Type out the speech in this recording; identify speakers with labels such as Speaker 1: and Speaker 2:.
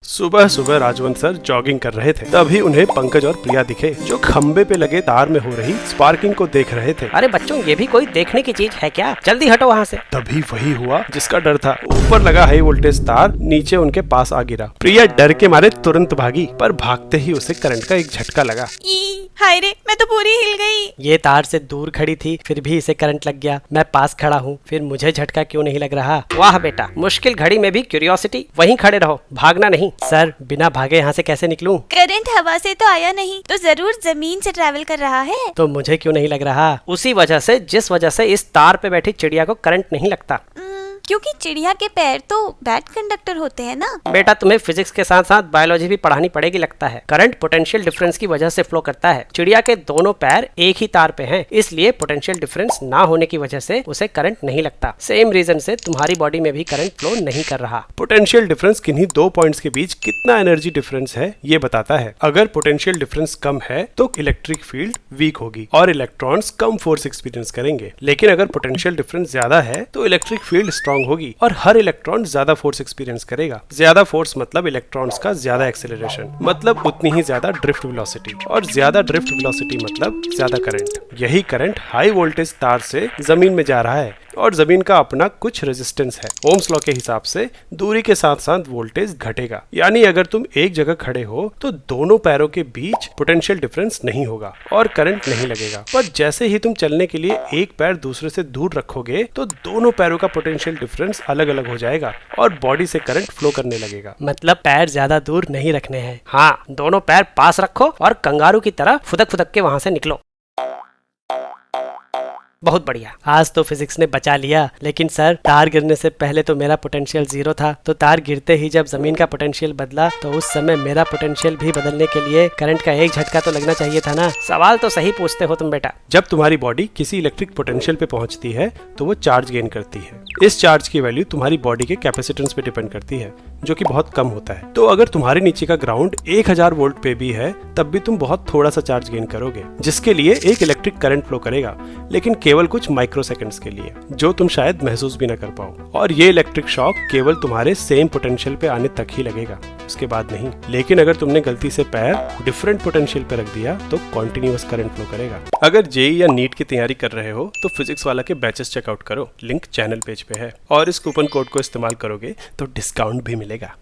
Speaker 1: सुबह सुबह Rajwant sir jogging कर रहे थे, तभी उन्हें पंकज और प्रिया दिखे जो खंबे पे लगे तार में हो रही स्पार्किंग को देख रहे थे।
Speaker 2: अरे बच्चों, ये भी कोई देखने की चीज है क्या? जल्दी हटो वहाँ से।
Speaker 1: तभी वही हुआ जिसका डर था। ऊपर लगा हाई वोल्टेज तार नीचे उनके पास आ गिरा। प्रिया डर के मारे तुरंत भागी, पर भागते ही उसे करंट का एक झटका लगा।
Speaker 3: हाय रे, मैं तो पूरी हिल गई।
Speaker 2: ये तार से दूर खड़ी थी, फिर भी इसे करंट लग गया। मैं पास खड़ा हूँ, फिर मुझे झटका क्यों नहीं लग रहा? वाह बेटा, मुश्किल घड़ी में भी क्यूरियोसिटी। वहीं खड़े रहो, भागना नहीं। सर, बिना भागे यहाँ से कैसे निकलूं?
Speaker 3: करंट हवा से तो आया नहीं, तो जरूर जमीन से ट्रैवल कर रहा है।
Speaker 2: तो मुझे क्यों नहीं लग रहा? उसी वजह से जिस वजह से इस तार पे बैठी चिड़िया को करंट नहीं लगता।
Speaker 3: क्योंकि चिड़िया के पैर तो बैड कंडक्टर होते हैं ना।
Speaker 2: बेटा, तुम्हें फिजिक्स के साथ साथ बायोलॉजी भी पढ़ानी पड़ेगी लगता है। करंट पोटेंशियल डिफरेंस की वजह से फ्लो करता है। चिड़िया के दोनों पैर एक ही तार पे हैं, इसलिए पोटेंशियल डिफरेंस ना होने की वजह से उसे करंट नहीं लगता। सेम रीजन से तुम्हारी बॉडी में भी करंट फ्लो नहीं कर रहा।
Speaker 1: पोटेंशियल डिफरेंस किन्हीं दो पॉइंट्स के बीच कितना एनर्जी डिफरेंस है ये बताता है। अगर पोटेंशियल डिफरेंस कम है तो इलेक्ट्रिक फील्ड वीक होगी और इलेक्ट्रॉन्स कम फोर्स एक्सपीरियंस करेंगे। लेकिन अगर पोटेंशियल डिफरेंस ज्यादा है तो इलेक्ट्रिक फील्ड स्ट्रांग होगी और हर इलेक्ट्रॉन ज्यादा फोर्स एक्सपीरियंस करेगा। ज्यादा फोर्स मतलब इलेक्ट्रॉन्स का ज्यादा एक्सेलरेशन, मतलब उतनी ही ज्यादा ड्रिफ्ट वेलोसिटी, और ज्यादा ड्रिफ्ट वेलोसिटी मतलब ज्यादा करंट। यही करंट हाई वोल्टेज तार से जमीन में जा रहा है और जमीन का अपना कुछ रेजिस्टेंस है। ओम्स लॉ के हिसाब से दूरी के साथ साथ वोल्टेज घटेगा। यानी अगर तुम एक जगह खड़े हो तो दोनों पैरों के बीच पोटेंशियल डिफरेंस नहीं होगा और करंट नहीं लगेगा। पर जैसे ही तुम चलने के लिए एक पैर दूसरे से दूर रखोगे तो दोनों पैरों का पोटेंशियल डिफरेंस अलग अलग हो जाएगा और बॉडी से करंट फ्लो करने लगेगा।
Speaker 2: मतलब पैर ज्यादा दूर नहीं रखने हैं। हाँ, दोनों पैर पास रखो और कंगारू की तरह फुदक फुदक के वहां से निकलो। बहुत बढ़िया, आज तो फिजिक्स ने बचा लिया। लेकिन सर, तार गिरने से पहले तो मेरा पोटेंशियल 0 था, तो तार गिरते ही जब जमीन का पोटेंशियल बदला तो उस समय मेरा पोटेंशियल भी बदलने के लिए करंट का एक झटका तो लगना चाहिए था ना। सवाल तो सही पूछते हो तुम बेटा।
Speaker 1: जब तुम्हारी बॉडी किसी इलेक्ट्रिक पोटेंशियल पे पहुंचती है तो वो चार्ज गेन करती है। इस चार्ज की वैल्यू तुम्हारी बॉडी के कैपेसिटेंस पे डिपेंड करती है, जो कि बहुत कम होता है। तो अगर तुम्हारे नीचे का ग्राउंड 1000 वोल्ट पे भी है तब भी तुम बहुत थोड़ा सा चार्ज गेन करोगे, जिसके लिए एक इलेक्ट्रिक करंट फ्लो करेगा, लेकिन केवल कुछ माइक्रो सेकंड्स के लिए, जो तुम शायद महसूस भी ना कर पाओ। और ये इलेक्ट्रिक शॉक केवल तुम्हारे सेम पोटेंशियल पे आने तक ही लगेगा, उसके बाद नहीं। लेकिन अगर तुमने गलती से पैर डिफरेंट पोटेंशियल पे रख दिया तो कॉन्टिन्यूअस करंट फ्लो करेगा। अगर जेई या नीट की तैयारी कर रहे हो तो फिजिक्स वाला के बैचेस चेकआउट करो, लिंक चैनल पेज पे है। और इस कूपन कोड को इस्तेमाल करोगे तो डिस्काउंट भी मिलेगा।